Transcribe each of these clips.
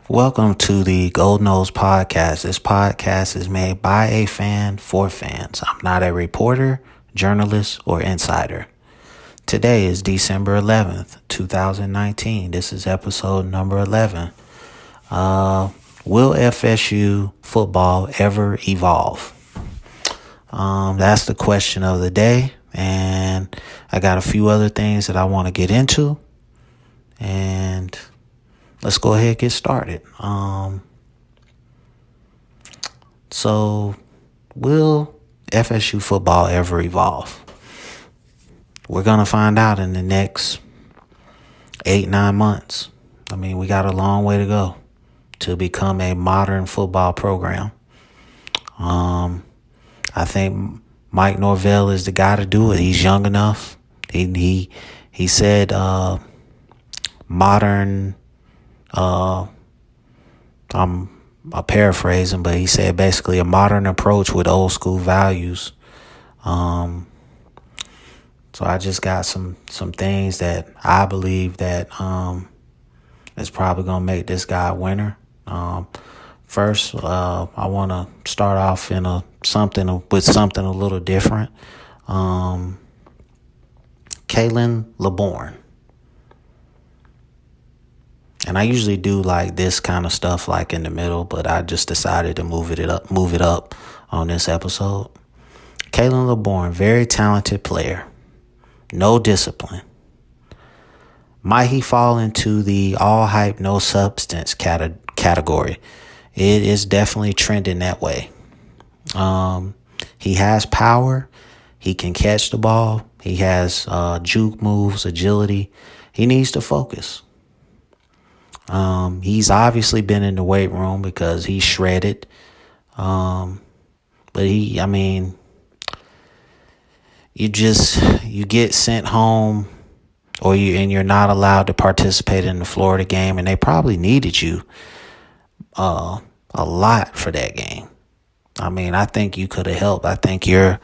Welcome to the Noles Podcast. This podcast is made by a fan for fans. I'm not a reporter, journalist, or insider. Today is December 11th, 2019. This is episode number 11. Will FSU football ever evolve? That's the question of the day. And I got a few other things that I want to get into. And let's go ahead and get started. So will FSU football ever evolve? We're going to find out in the next 8-9 months. I mean, we got a long way to go to become a modern football program. I think Mike Norvell is the guy to do it. He's young enough. He said modern. I'm paraphrasing, but he said basically a modern approach with old school values. So I just got some things that I believe that is probably gonna make this guy a winner. First, I want to start off with something a little different. Kaitlyn Leborne. And I usually do like this kind of stuff like in the middle, but I just decided to move it up on this episode. Kaitlyn Leborne, very talented player. No discipline. Might he fall into the all hype, no substance category? It is definitely trending that way. He has power. He can catch the ball. He has juke moves, agility. He needs to focus. He's obviously been in the weight room because he's shredded. But you get sent home and you're not allowed to participate in the Florida game, and they probably needed you a lot for that game. I mean, I think you could have helped. I think you're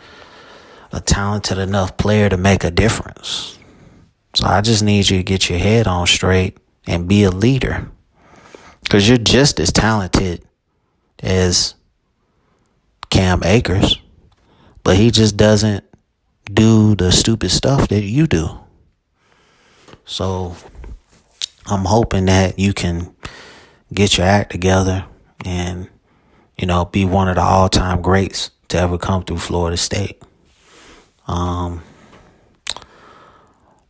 a talented enough player to make a difference. So I just need you to get your head on straight and be a leader, because you're just as talented as Cam Akers, but he just doesn't do the stupid stuff that you do. So I'm hoping that you can get your act together and, be one of the all-time greats to ever come through Florida State.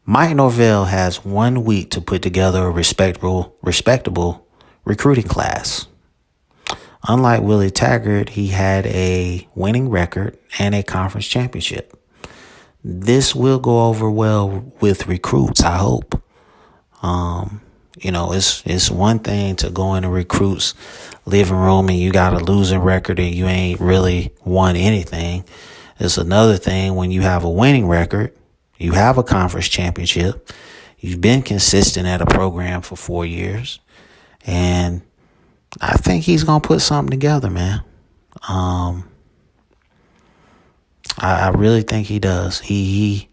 Mike Norvell has 1 week to put together a respectable recruiting class. Unlike Willie Taggart, he had a winning record and a conference championship. This will go over well with recruits, I hope. It's one thing to go in a recruit's living room and you got a losing record and you ain't really won anything. It's another thing when you have a winning record, you have a conference championship, you've been consistent at a program for 4 years, and I think he's going to put something together, man. I really think he does. He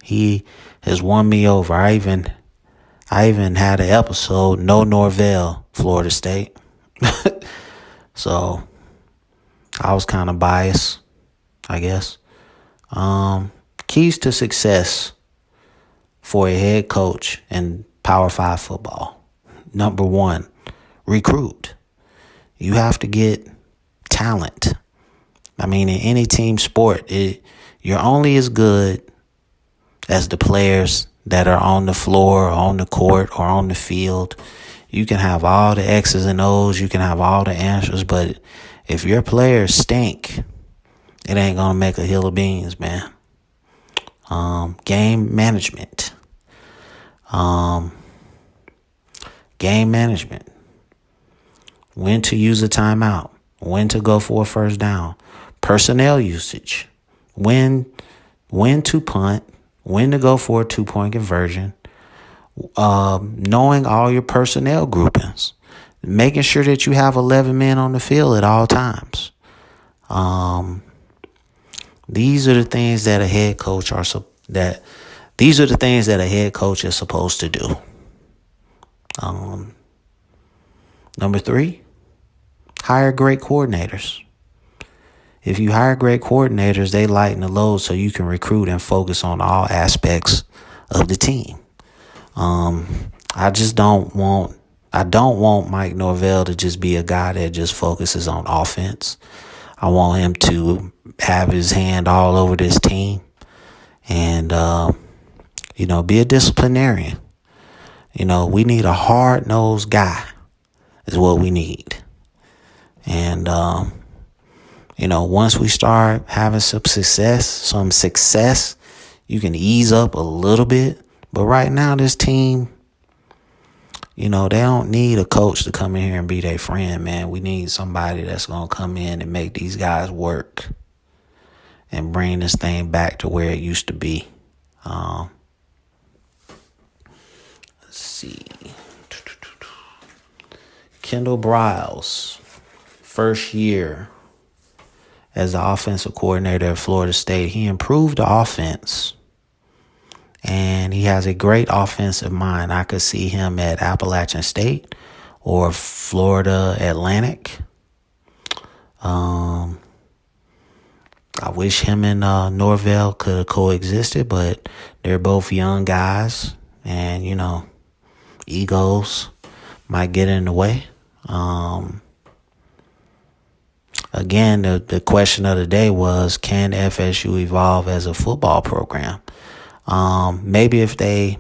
has won me over. I even had an episode, No Norvell, Florida State. So I was kind of biased, I guess. Keys to success for a head coach in Power 5 football. Number 1, recruit. You have to get talent. I mean, in any team sport, you're only as good as the players that are on the floor or on the court or on the field. You can have all the X's and O's. You can have all the answers. But if your players stink, it ain't going to make a hill of beans, man. Game management. Game management. When to use a timeout. When to go for a first down. Personnel usage. When to punt. When to go for a 2-point conversion. Knowing all your personnel groupings. Making sure that you have 11 men on the field at all times. These are the things that a head coach is supposed to do. Number 3, hire great coordinators. If you hire great coordinators, they lighten the load so you can recruit and focus on all aspects of the team. I don't want Mike Norvell to just be a guy that just focuses on offense. I want him to have his hand all over this team and, be a disciplinarian. We need a hard-nosed guy is what we need. And, once we start having some success, you can ease up a little bit. But right now, this team, they don't need a coach to come in here and be their friend, man. We need somebody that's going to come in and make these guys work and bring this thing back to where it used to be. Let's see. Kendall Briles, first year as the offensive coordinator at Florida State. He improved the offense, and he has a great offensive mind. I could see him at Appalachian State or Florida Atlantic. I wish him and Norvell could have coexisted, but they're both young guys, and, egos might get in the way. Again, the question of the day was, can FSU evolve as a football program? Maybe if they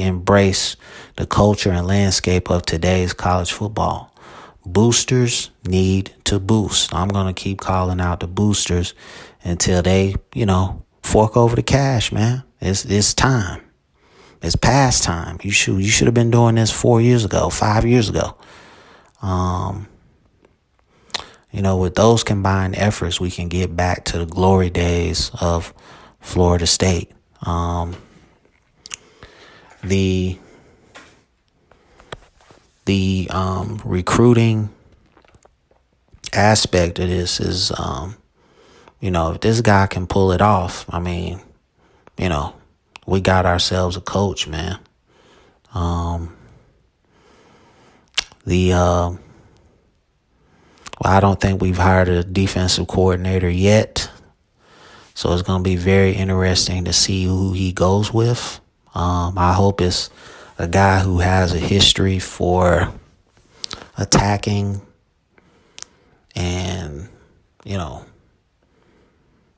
embrace the culture and landscape of today's college football. Boosters need to boost. I'm going to keep calling out the boosters until they, fork over the cash, man. It's time. It's past time. You should have been doing this 4 years ago, 5 years ago. With those combined efforts, we can get back to the glory days of Florida State. The recruiting aspect of this is, if this guy can pull it off, we got ourselves a coach, man. I don't think we've hired a defensive coordinator yet. So it's going to be very interesting to see who he goes with. I hope it's a guy who has a history for attacking and,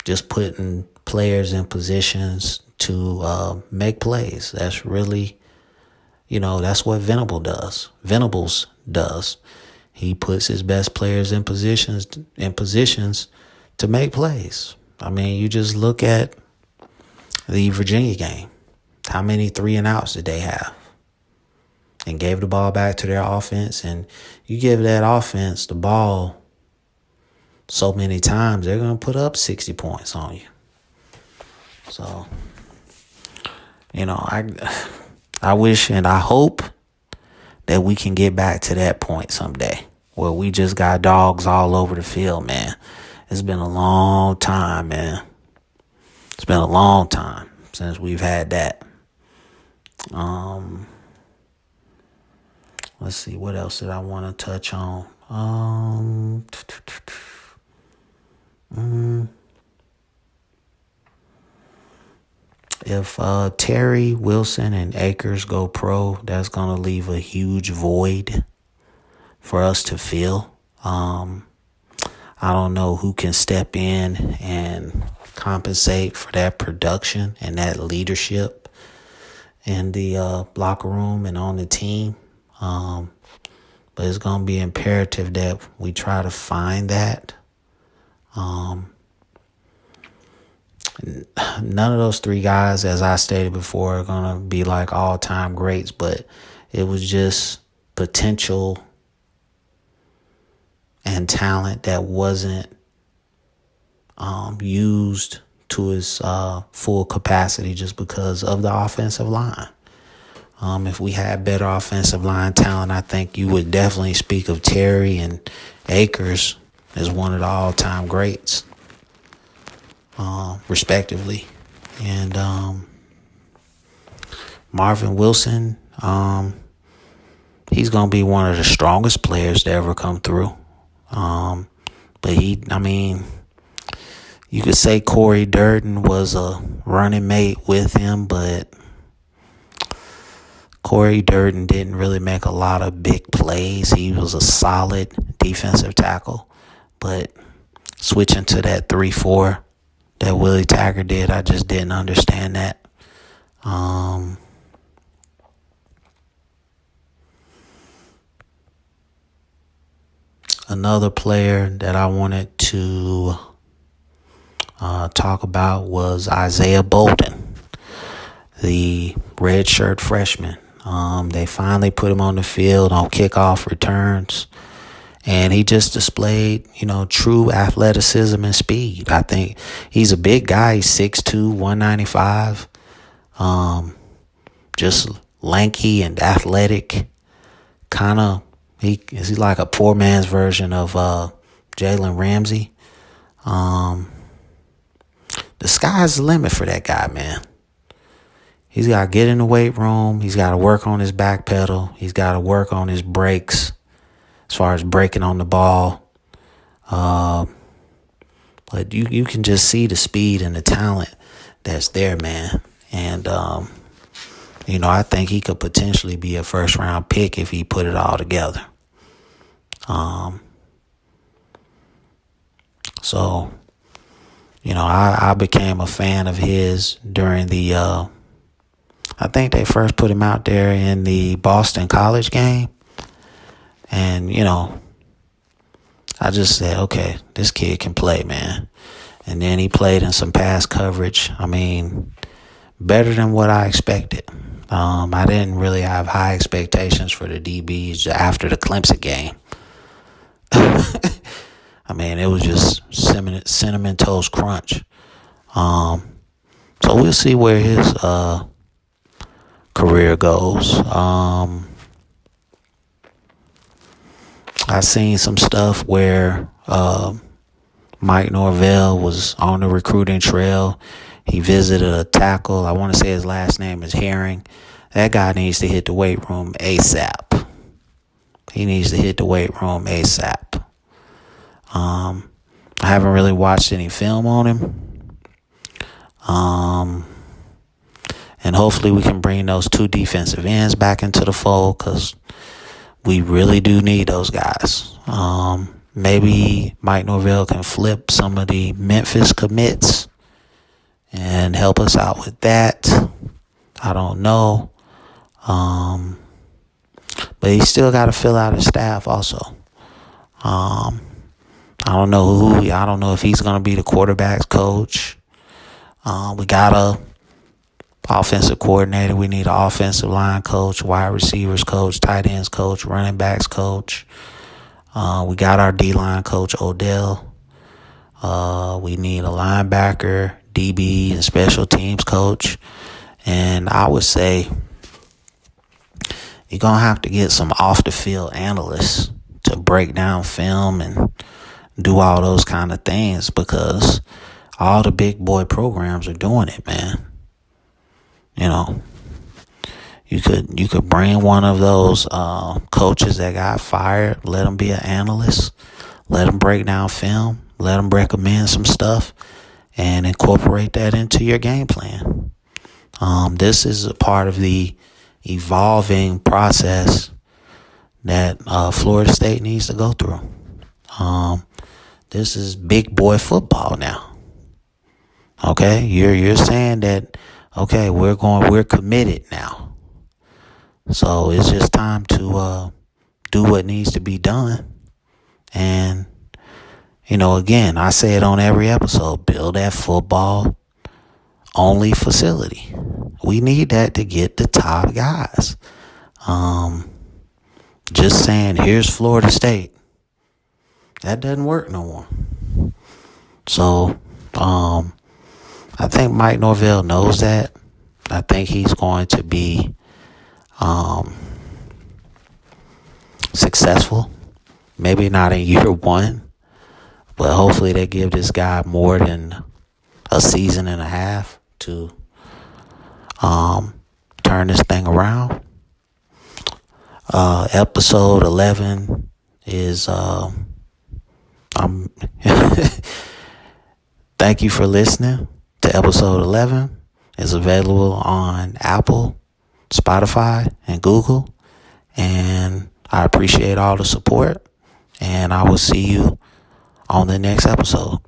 just putting players in positions to make plays. That's really, that's what Venables does. He puts his best players in positions to make plays. You just look at the Virginia game. How many 3-and-outs did they have? And gave the ball back to their offense. And you give that offense the ball so many times, they're going to put up 60 points on you. So, I wish and I hope that we can get back to that point someday where we just got dogs all over the field, man. It's been a long time, man. It's been a long time since we've had that. Let's see, what else did I want to touch on? If Terry, Wilson, and Akers go pro, that's going to leave a huge void for us to fill. I don't know who can step in and compensate for that production and that leadership in the locker room and on the team. But it's going to be imperative that we try to find that. None of those three guys, as I stated before, are going to be like all-time greats, but it was just potential and talent that wasn't used to its full capacity just because of the offensive line. If we had better offensive line talent, I think you would definitely speak of Terry and Akers as one of the all-time greats, respectively. And Marvin Wilson, he's going to be one of the strongest players to ever come through. But you could say Corey Durden was a running mate with him, but Corey Durden didn't really make a lot of big plays. He was a solid defensive tackle, but switching to that 3-4 that Willie Taggart did, I just didn't understand that. Another player that I wanted to talk about was Isaiah Bolden, the redshirt freshman. They finally put him on the field on kickoff returns, and he just displayed, true athleticism and speed. I think he's a big guy. He's 6'2", 195, just lanky and athletic, kind of. He's like a poor man's version of Jalen Ramsey. The sky's the limit for that guy, man. He's got to get in the weight room. He's got to work on his back pedal. He's got to work on his brakes as far as breaking on the ball. But you can just see the speed and the talent that's there, man. And, I think he could potentially be a first-round pick if he put it all together. So, I became a fan of his during the, I think they first put him out there in the Boston College game. And, I just said, okay, this kid can play, man. And then he played in some pass coverage. Better than what I expected. I didn't really have high expectations for the DBs after the Clemson game. It was just cinnamon toast crunch. So we'll see where his career goes. I seen some stuff where Mike Norvell was on the recruiting trail. He visited a tackle. I want to say his last name is Herring. That guy needs to hit the weight room ASAP. He needs to hit the weight room ASAP. I haven't really watched any film on him. And hopefully we can bring those two defensive ends back into the fold, because we really do need those guys. Maybe Mike Norvell can flip some of the Memphis commits and help us out with that. I don't know. But he still got to fill out his staff also. I don't know if he's going to be the quarterback's coach. We got a offensive coordinator. We need an offensive line coach, wide receivers coach, tight ends coach, running backs coach. We got our D-line coach, Odell. We need a linebacker, DB, and special teams coach. And I would say you're going to have to get some off-the-field analysts to break down film and do all those kind of things, because all the big boy programs are doing it, man. You could bring one of those coaches that got fired, let them be an analyst, let them break down film, let them recommend some stuff, and incorporate that into your game plan. This is a part of the evolving process that Florida State needs to go through. This is big boy football now. Okay, you're saying that, okay, we're committed now. So it's just time to do what needs to be done. And again, I say it on every episode, build that football only facility. We need that to get the top guys. Just saying, here's Florida State, that doesn't work no more. So, I think Mike Norvell knows that. I think he's going to be successful. Maybe not in year one, but hopefully they give this guy more than a season and a half to turn this thing around. Episode 11 is I'm thank you for listening to episode 11. It's available on Apple, Spotify, and Google. And I appreciate all the support. And I will see you on the next episode.